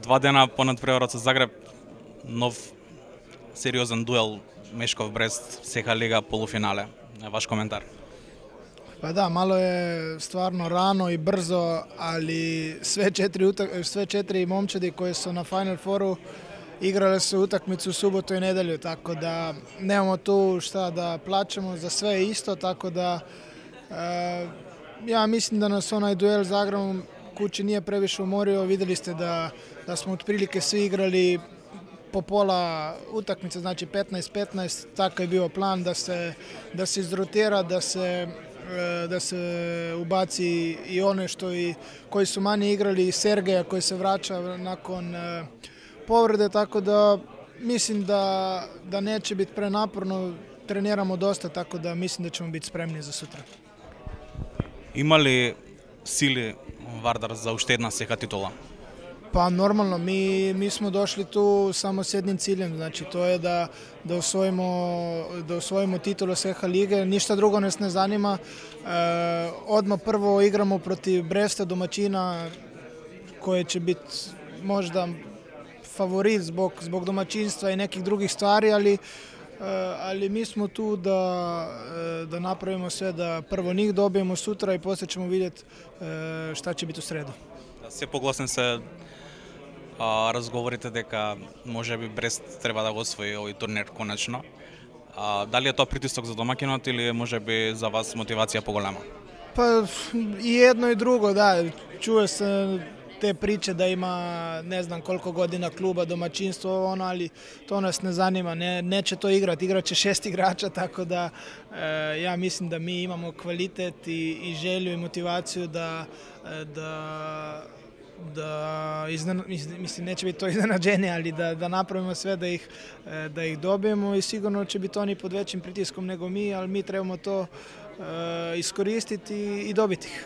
Два дена понад преварот со Загреб, нов сериозен дуел Мешков Брест, СХ Лига полуфинале. Ваш коментар? Pa da, malo je stvarno rano i brzo, ali sve četiri momčadi koje su na Final Fouru igrale su utakmicu u subotu i nedjelju, tako da nemamo tu šta da plaćamo, za sve isto, tako da ja mislim da nas onaj duel s Zagrebom kući nije previše umorio. Vidjeli ste da smo otprilike svi igrali po pola utakmice, znači 15-15, tako je bio plan da se izrotira, da se ubaci i one koji su manje igrali, i Sergeja koji se vraća nakon povrede, tako da mislim da neće biti prenaporno, treniramo dosta, tako da mislim da ćemo biti spremni za sutra. Има ли сили Вардар за уште една СХ титула? Pa normalno, mi smo došli tu samo s jednim ciljem, znači to je da osvojimo titulu SH lige, ništa drugo nas ne zanima. Odmah prvo igramo protiv Bresta, domaćina, koje će biti možda favorit zbog domaćinstva i nekih drugih stvari, ali mi smo tu da napravimo sve, da prvo njih dobijemo sutra i poslije ćemo vidjeti šta će biti u sredu. Се погласен се разговорите дека можеби Брест треба да го освои овој турнир конечно. Дали е тоа притисок за домакинот или можеби за вас мотивација поголема? Pa i jedno i drugo, da. Čuje se te priče da ima ne znam koliko godina kluba, domaćinstvo, ali to nas ne zanima. Neće to igrati, igrat će 6 igrača, tako da ja mislim da mi imamo kvalitet i želju i motivaciju mislim, neće biti to iznenađenje, ali da napravimo sve da ih dobijemo, i sigurno će biti oni pod većim pritiskom nego mi, ali mi trebamo to iskoristiti i dobiti ih.